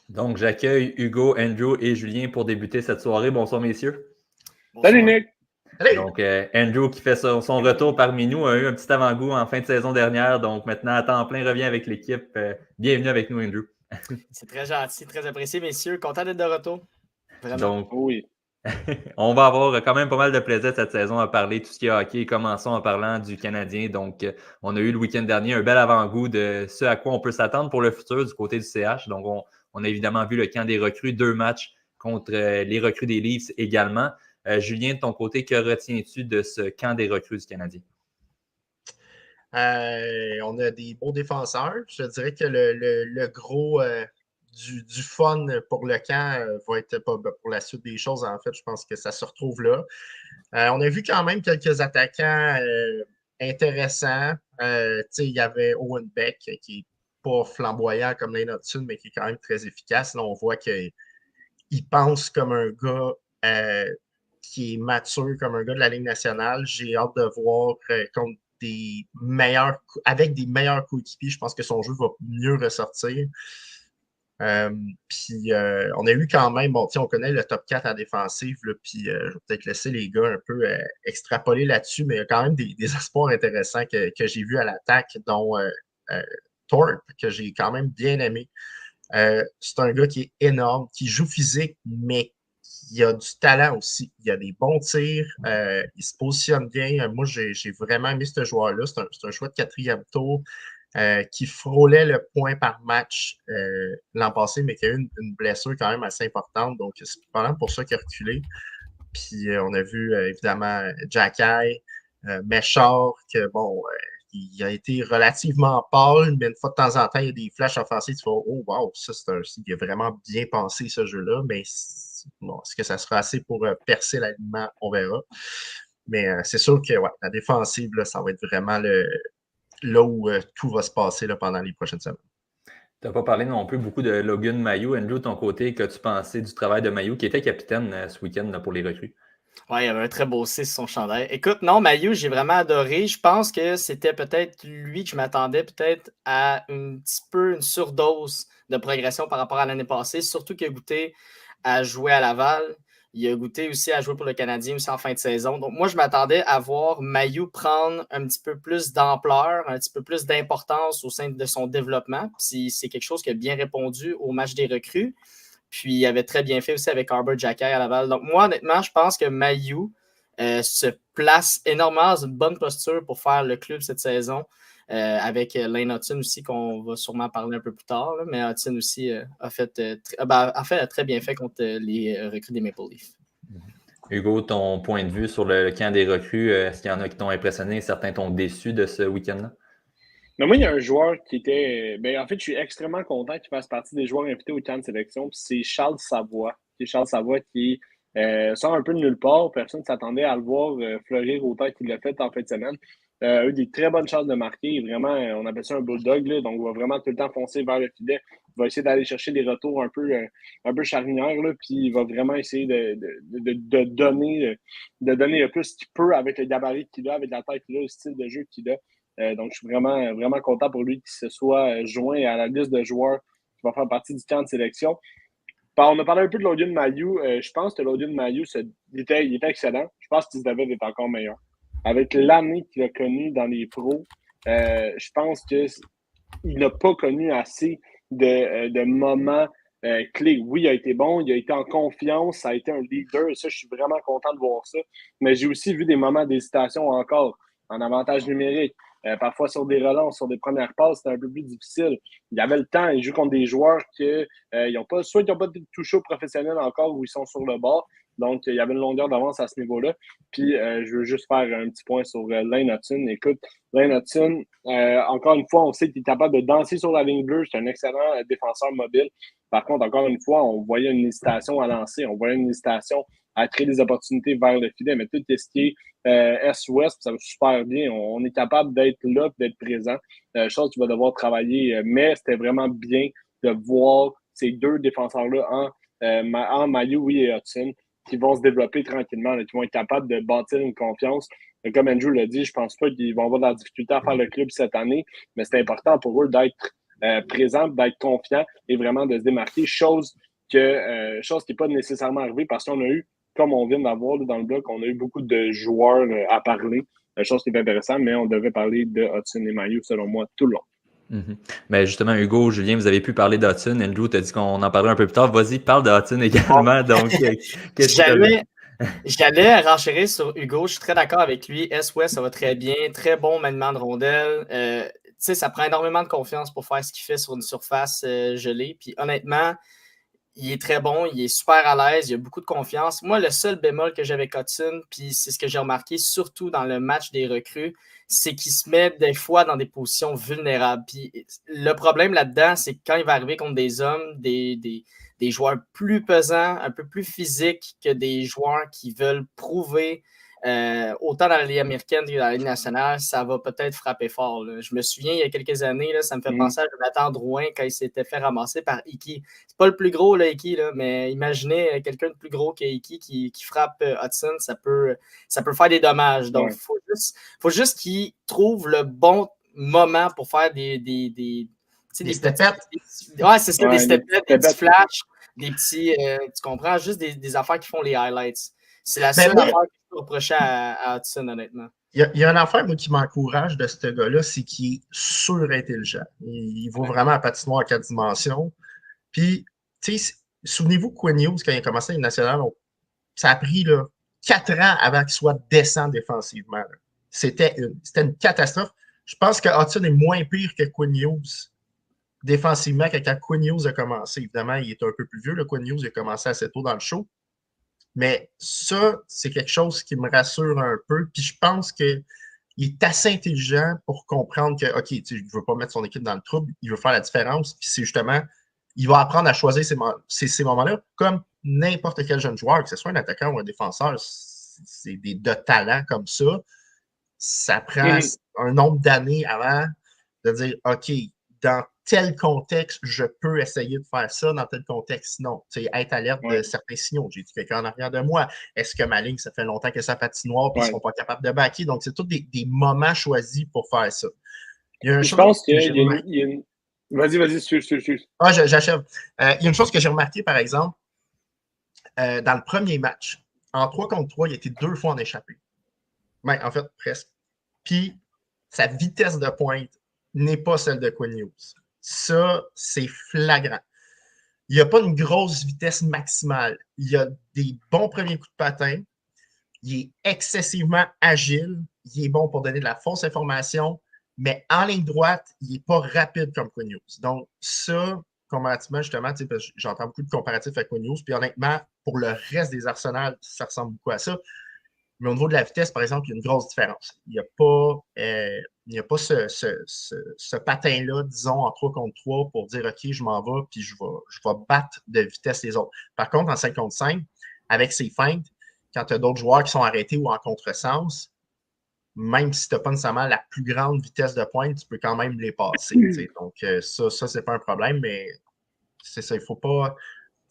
Donc, j'accueille Hugo, Andrew et Julien pour débuter cette soirée. Bonsoir, messieurs. Salut, Bonsoir. Nick! Donc, Andrew qui fait son retour parmi nous a eu un petit avant-goût en fin de saison dernière. Donc, maintenant, à temps plein, revient avec l'équipe. Bienvenue avec nous, Andrew. C'est très gentil, très apprécié, messieurs. Content d'être de retour. Vraiment. Donc, Oui. on va avoir quand même pas mal de plaisir cette saison à parler tout ce qui est hockey. Commençons en parlant du Canadien. Donc, on a eu le week-end dernier un bel avant-goût de ce à quoi on peut s'attendre pour le futur du côté du CH. Donc, on a évidemment vu le camp des recrues, 2 matchs contre les recrues des Leafs également. Julien, de ton côté, que retiens-tu de ce camp des recrues du Canadien? On a des beaux défenseurs. Je dirais que le gros du fun pour le camp va être pas pour la suite des choses. En fait, je pense que ça se retrouve là. On a vu quand même quelques attaquants intéressants. Il y avait Owen Beck qui n'est pas flamboyant comme Lane Hudson, mais qui est quand même très efficace. Là, on voit qu'il pense comme un gars qui est mature, comme un gars de la Ligue nationale. J'ai hâte de voir contre avec des meilleurs coéquipiers. Je pense que son jeu va mieux ressortir. Puis on a eu quand même, bon, on connaît le top 4 à défensive, puis je vais peut-être laisser les gars un peu extrapoler là-dessus, mais il y a quand même des espoirs intéressants que j'ai vus à l'attaque, dont Thorpe, que j'ai quand même bien aimé. C'est un gars qui est énorme, qui joue physique, mais qui a du talent aussi. Il a des bons tirs, il se positionne bien. Moi, j'ai vraiment aimé ce joueur-là. C'est un choix de 4e tour. Qui frôlait le point par match l'an passé, mais qui a eu une blessure quand même assez importante. Donc, c'est probablement pour ça qu'il a reculé. Puis, on a vu évidemment Jacky, Méchard, que bon, il a été relativement pâle, mais une fois de temps en temps, il y a des flashs offensifs. Tu fais, oh, wow, ça, il a vraiment bien pensé ce jeu-là, mais bon, est-ce que ça sera assez pour percer l'alignement? On verra. Mais c'est sûr que ouais, la défensive, là, ça va être vraiment là où tout va se passer là, pendant les prochaines semaines. Tu n'as pas parlé non plus beaucoup de Logan Mailloux. Andrew, de ton côté, qu'as-tu pensé du travail de Mailloux, qui était capitaine ce week-end pour les recrues? Ouais, il y avait un très beau C sur son chandail. Écoute, non, Mailloux, j'ai vraiment adoré. Je pense que c'était peut-être lui que je m'attendais peut-être à un petit peu une surdose de progression par rapport à l'année passée, surtout qu'il a goûté à jouer à Laval. Il a goûté aussi à jouer pour le Canadien aussi en fin de saison. Donc, moi, je m'attendais à voir Mailloux prendre un petit peu plus d'ampleur, un petit peu plus d'importance au sein de son développement. Puis c'est quelque chose qui a bien répondu au match des recrues. Puis il avait très bien fait aussi avec Arbor Jacky à Laval. Donc, moi, honnêtement, je pense que Mailloux se place énormément dans une bonne posture pour faire le club cette saison. Avec Lane Hudson aussi, qu'on va sûrement parler un peu plus tard. Là, mais Hudson aussi a très bien fait contre les recrues des Maple Leafs. Hugo, ton point de vue sur le camp des recrues, est-ce qu'il y en a qui t'ont impressionné? Certains t'ont déçu de ce week-end-là? Mais moi, il y a un joueur qui était. Ben, en fait, je suis extrêmement content qu'il fasse partie des joueurs invités au camp de sélection. Puis c'est Charles Savoie. Charles Savoie qui sort un peu de nulle part. Personne ne s'attendait à le voir fleurir autant qu'il l'a fait en fin de semaine. A eu des très bonnes chances de marquer. Vraiment, on appelle ça un bulldog. Là, donc, il va vraiment tout le temps foncer vers le filet. Il va essayer d'aller chercher des retours un peu charnières. Là, puis il va vraiment essayer de donner le plus qu'il peut avec le gabarit qu'il a, avec la taille qu'il a, le style de jeu qu'il a. Donc, je suis vraiment, vraiment content pour lui qu'il se soit joint à la liste de joueurs qui va faire partie du camp de sélection. On a parlé un peu de Logan Mailloux. Je pense que Logan Mailloux, il était excellent. Je pense qu'il devait être encore meilleur. Avec l'année qu'il a connue dans les pros, je pense qu'il n'a pas connu assez de moments clés. Oui, il a été bon, il a été en confiance, ça a été un leader. Ça, je suis vraiment content de voir ça. Mais j'ai aussi vu des moments d'hésitation encore en avantage numérique. Parfois sur des relances, sur des premières passes, c'était un peu plus difficile. Il y avait le temps, il joue contre des joueurs qui n'ont pas touché au professionnel encore ou ils sont sur le bord. Donc, il y avait une longueur d'avance à ce niveau-là. Puis, je veux juste faire un petit point sur Lane Hudson. Écoute, Lane Hudson, encore une fois, on sait qu'il est capable de danser sur la ligne bleue. C'est un excellent défenseur mobile. Par contre, encore une fois, on voyait une hésitation à lancer. On voyait une hésitation à créer des opportunités vers le filet. Mais tout ce qui est Est-Ouest, ça va super bien. On est capable d'être là, d'être présent. Chose qu'il va devoir travailler. Mais c'était vraiment bien de voir ces deux défenseurs-là en Mailloux et Hudson qui vont se développer tranquillement, là, qui vont être capables de bâtir une confiance. Et comme Andrew l'a dit, je pense pas qu'ils vont avoir de la difficulté à faire le club cette année, mais c'est important pour eux d'être présent, d'être confiant et vraiment de se démarquer, chose qui n'est pas nécessairement arrivée parce qu'on a eu, comme on vient d'avoir là, dans le bloc, on a eu beaucoup de joueurs à parler, chose qui est intéressante, mais on devait parler de Hudson et Mailloux, selon moi, tout le long. Mais justement, Hugo, Julien, vous avez pu parler d'Hudson. Andrew, t'as dit qu'on en parlerait un peu plus tard. Vas-y, parle de Hudson également. Donc, qu'est-ce que J'allais renchérir sur Hugo. Je suis très d'accord avec lui. S-West, ça va très bien. Très bon maniement de rondelle. Tu sais, ça prend énormément de confiance pour faire ce qu'il fait sur une surface gelée. Puis honnêtement, il est très bon, il est super à l'aise, il a beaucoup de confiance. Moi, le seul bémol que j'avais avec Hudson, puis c'est ce que j'ai remarqué surtout dans le match des recrues, c'est qu'il se met des fois dans des positions vulnérables. Puis le problème là-dedans, c'est que quand il va arriver contre des hommes, des joueurs plus pesants, un peu plus physiques que des joueurs qui veulent prouver autant dans la Ligue américaine que dans la Ligue nationale, ça va peut-être frapper fort. Là. Je me souviens, il y a quelques années, là, ça me fait penser à Jonathan Drouin quand il s'était fait ramasser par Hickey. C'est pas le plus gros, là, Hickey, là, mais imaginez quelqu'un de plus gros que Hickey qui frappe Hudson, ça peut faire des dommages. Donc, il faut juste qu'il trouve le bon moment pour faire des step-ups. Ouais, c'est ça, des step-ups, des petits flashs, des petits, tu comprends, juste des affaires qui font les highlights. C'est la seule affaire que je peux reprocher à Hudson, honnêtement. Il y a une affaire, moi, qui m'encourage de ce gars-là, c'est qu'il est surintelligent. Il va vraiment à patinoire à 4 dimensions. Puis, tu sais, souvenez-vous que Quinn Hughes, quand il a commencé à l'Union nationale, ça a pris là, 4 ans avant qu'il soit décent défensivement. C'était une catastrophe. Je pense que Hudson est moins pire que Quinn Hughes défensivement que quand Quinn Hughes a commencé. Évidemment, il est un peu plus vieux. Le Quinn Hughes a commencé assez tôt dans le show. Mais ça, c'est quelque chose qui me rassure un peu. Puis je pense qu'il est assez intelligent pour comprendre que, OK, il ne veut pas mettre son équipe dans le trouble, il veut faire la différence. Puis c'est justement, il va apprendre à choisir ces moments-là, comme n'importe quel jeune joueur, que ce soit un attaquant ou un défenseur, c'est de talent comme ça. Ça prend un nombre d'années avant de dire, OK, dans tel contexte, je peux essayer de faire ça, dans tel contexte, non. Être alerte de certains signaux. J'ai dit quelqu'un en arrière de moi. Est-ce que ma ligne, ça fait longtemps que ça patinoire puis ils ne sont pas capables de backer? Donc, c'est tous des moments choisis pour faire ça. Il y a une je pense qu'il y a une... Vas-y, excuse. Ah, j'achève. Il y a une chose que j'ai remarqué, par exemple, dans le premier match, en 3 contre 3, il a été 2 fois en échappé. Ben, en fait, presque. Puis, sa vitesse de pointe n'est pas celle de Quinn Hughes. Ça, c'est flagrant. Il n'y a pas une grosse vitesse maximale. Il y a des bons premiers coups de patin. Il est excessivement agile. Il est bon pour donner de la fausse information. Mais en ligne droite, il n'est pas rapide comme Quinn Hughes. Donc, ça, comparativement, justement, j'entends beaucoup de comparatifs avec Quinn Hughes. Puis honnêtement, pour le reste des arsenals, ça ressemble beaucoup à ça. Mais au niveau de la vitesse, par exemple, il y a une grosse différence. Il n'y a pas ce patin-là, disons, en 3 contre 3 pour dire, OK, je m'en vais, puis je vais battre de vitesse les autres. Par contre, en 5 contre 5, avec ses feintes, quand tu as d'autres joueurs qui sont arrêtés ou en contresens, même si tu n'as pas nécessairement la plus grande vitesse de pointe, tu peux quand même les passer. Donc, ça c'est pas un problème, mais c'est ça. Il ne faut pas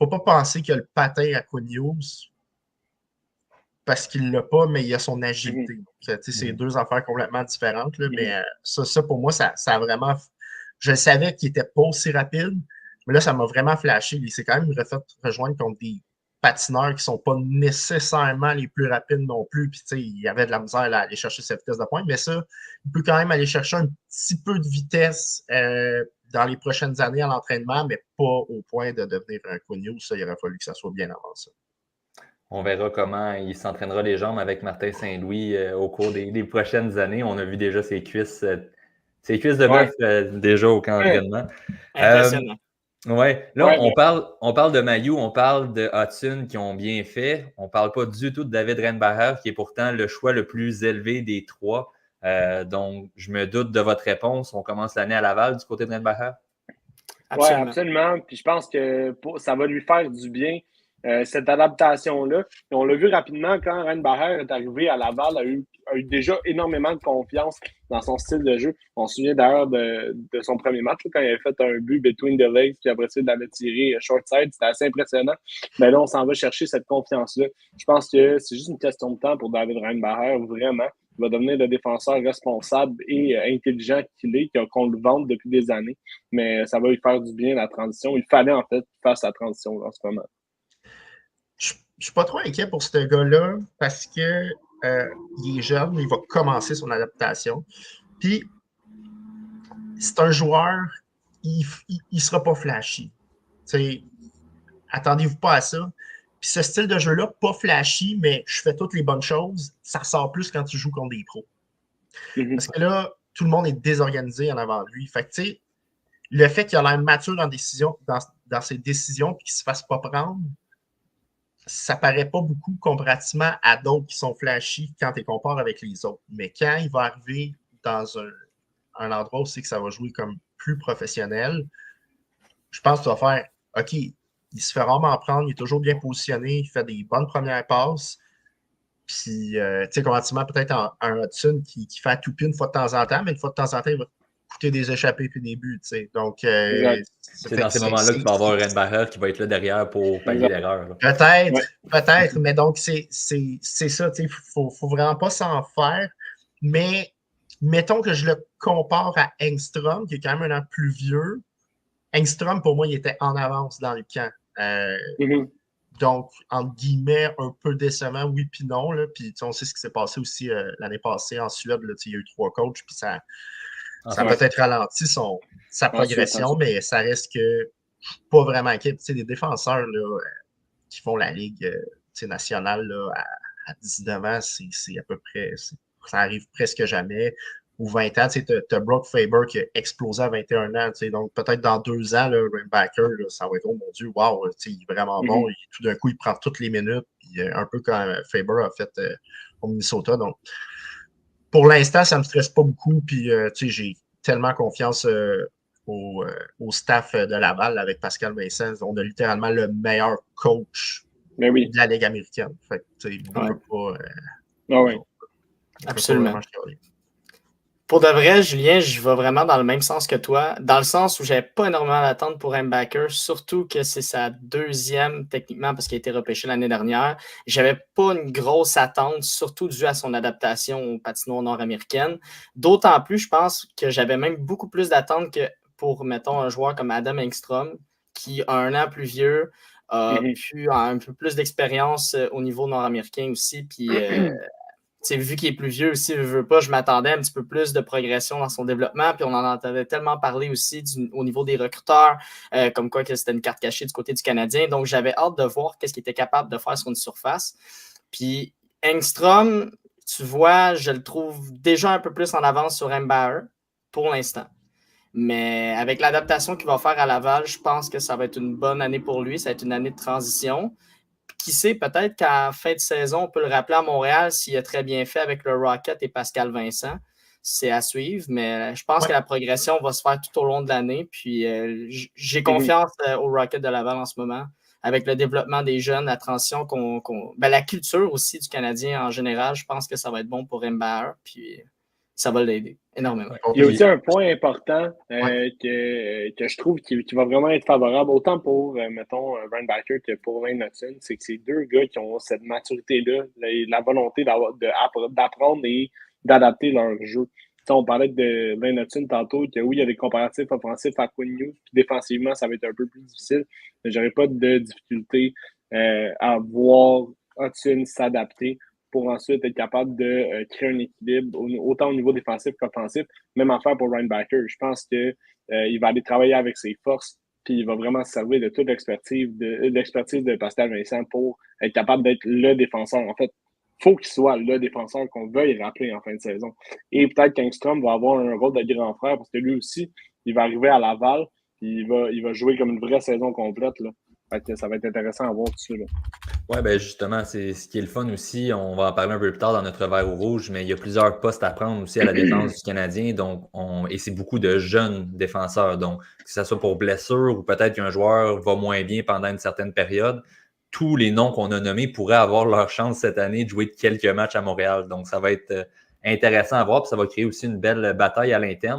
penser que le patin à Quinn Hughes, parce qu'il ne l'a pas, mais il a son agilité. Donc, c'est 2 affaires complètement différentes. Là, mais ça, pour moi, ça a vraiment... Je savais qu'il n'était pas aussi rapide, mais là, ça m'a vraiment flashé. Il s'est quand même fait rejoindre contre des patineurs qui ne sont pas nécessairement les plus rapides non plus. Puis, il y avait de la misère à aller chercher cette vitesse de pointe. Mais ça, il peut quand même aller chercher un petit peu de vitesse dans les prochaines années à l'entraînement, mais pas au point de devenir un Quinn Hughes. Ça, il aurait fallu que ça soit bien avant ça. On verra comment il s'entraînera les jambes avec Martin Saint-Louis au cours des prochaines années. On a vu déjà ses cuisses de bœuf déjà au camp d'entraînement. Impressionnant. Là, on parle de Mailloux, on parle de Hudson qui ont bien fait. On ne parle pas du tout de David Reinbacher, qui est pourtant le choix le plus élevé des 3. Donc, je me doute de votre réponse. On commence l'année à Laval du côté de Reinbacher? Oui, absolument. Puis je pense que ça va lui faire du bien. Cette adaptation-là. Et on l'a vu rapidement quand Reinbacher est arrivé à Laval, a eu déjà énormément de confiance dans son style de jeu. On se souvient d'ailleurs de son premier match, quand il avait fait un but between the legs, puis après ça, il avait tiré short side. C'était assez impressionnant. Mais là, on s'en va chercher cette confiance-là. Je pense que c'est juste une question de temps pour David Reinbacher, vraiment. il va devenir le défenseur responsable et intelligent qu'il est, qu'on le vende depuis des années. Mais ça va lui faire du bien, la transition. Il fallait, en fait, faire sa transition en ce moment. Je ne suis pas trop inquiet pour ce gars-là parce que il est jeune, il va commencer son adaptation. Puis, c'est un joueur, il ne sera pas flashy. T'sais, attendez-vous pas à ça. Puis ce style de jeu-là, pas flashy, mais je fais toutes les bonnes choses, ça ressort plus quand tu joues contre des pros. Parce que là, tout le monde est désorganisé en avant de lui. Fait que, tu sais, le fait qu'il a l'air mature dans ses décisions et qu'il ne se fasse pas prendre, ça paraît pas beaucoup comparativement à d'autres qui sont flashy quand tu les compares avec les autres. Mais quand il va arriver dans un endroit aussi que ça va jouer comme plus professionnel, je pense que tu vas faire OK, il se fait rarement prendre, il est toujours bien positionné, il fait des bonnes premières passes. Puis, tu sais, comparativement peut-être un Hudson qui fait à tout une fois de temps en temps, mais une fois de temps en temps, il va coûter des échappées puis des buts, tu sais. Donc, c'est dans ces moments-là que tu vas avoir un Redbacher qui va être là derrière pour pallier l'erreur. Peut-être, mais donc, c'est ça, tu sais, faut vraiment pas s'en faire. Mais, mettons que je le compare à Engstrom, qui est quand même un an plus vieux. Engstrom, pour moi, il était en avance dans le camp. Donc, entre guillemets, un peu décevant, oui puis non. Là. Puis on sait ce qui s'est passé aussi l'année passée en Suède. Là, il y a eu 3 coachs, puis ça a peut-être ralenti sa progression, mais ça reste que pas vraiment inquiet. Des défenseurs là, qui font la Ligue nationale là, à 19 ans, c'est à peu près, ça arrive presque jamais. Ou 20 ans, tu as Brock Faber qui a explosé à 21 ans. Donc, peut-être dans 2 ans, le Rainbacker, ça va être, oh mon Dieu, wow, il est vraiment bon. Tout d'un coup, il prend toutes les minutes. Puis, un peu comme Faber a fait au Minnesota. Donc, pour l'instant, ça ne me stresse pas beaucoup. Puis, j'ai tellement confiance au staff de Laval avec Pascal Vincent. On a littéralement le meilleur coach de la Ligue américaine. Fait que, on ne peut pas. Absolument. Pour de vrai, Julien, je vais vraiment dans le même sens que toi, dans le sens où je n'avais pas énormément d'attente pour Rainbacker, surtout que c'est sa 2e, techniquement, parce qu'il a été repêché l'année dernière. Je n'avais pas une grosse attente, surtout dû à son adaptation aux patinoires nord-américaines. D'autant plus, je pense que j'avais même beaucoup plus d'attente que pour, mettons, un joueur comme Adam Engstrom, qui a un an plus vieux, a un peu plus d'expérience au niveau nord-américain aussi, puis... vu qu'il est plus vieux aussi, je m'attendais un petit peu plus de progression dans son développement, puis on en entendait tellement parler aussi au niveau des recruteurs, comme quoi que c'était une carte cachée du côté du Canadien, donc j'avais hâte de voir qu'est-ce qu'il était capable de faire sur une surface. Puis Engstrom, tu vois, je le trouve déjà un peu plus en avance sur Mbauer pour l'instant. Mais avec l'adaptation qu'il va faire à Laval, je pense que ça va être une bonne année pour lui, ça va être une année de transition. Qui sait, peut-être qu'à la fin de saison, on peut le rappeler à Montréal s'il a très bien fait avec le Rocket et Pascal Vincent. C'est à suivre, mais je pense que la progression va se faire tout au long de l'année. Puis j'ai confiance au Rocket de Laval en ce moment, avec le développement des jeunes, la transition, la culture aussi du Canadien en général. Je pense que ça va être bon pour Mbauer, puis ça va l'aider énormément. Il y a aussi un point important que je trouve qui va vraiment être favorable, autant pour, mettons, Rainbacker que pour Wayne Hudson, c'est que c'est 2 gars qui ont cette maturité-là, la volonté d'apprendre et d'adapter leur jeu. T'sais, on parlait de Wayne Hudson tantôt, que oui, il y a des comparatifs offensifs à Quinn Hughes, puis défensivement, ça va être un peu plus difficile, mais j'aurais pas de difficulté à voir Hudson s'adapter pour ensuite être capable de créer un équilibre autant au niveau défensif qu'offensif, même en faire pour Rainbacker. Je pense qu'il va aller travailler avec ses forces, puis il va vraiment se servir de toute l'expertise de Pascal Vincent pour être capable d'être le défenseur. En fait, il faut qu'il soit le défenseur qu'on veuille rappeler en fin de saison. Et peut-être qu'Engstrom va avoir un rôle de grand frère, parce que lui aussi, il va arriver à Laval, puis il va jouer comme une vraie saison complète, là. Fait que ça va être intéressant à voir tout ça. Oui, ben justement, c'est ce qui est le fun aussi. On va en parler un peu plus tard dans notre vert ou rouge, mais il y a plusieurs postes à prendre aussi à la défense du Canadien. Donc, et c'est beaucoup de jeunes défenseurs. Donc, que ce soit pour blessure ou peut-être qu'un joueur va moins bien pendant une certaine période, tous les noms qu'on a nommés pourraient avoir leur chance cette année de jouer quelques matchs à Montréal. Donc, ça va être intéressant à voir. Puis ça va créer aussi une belle bataille à l'interne.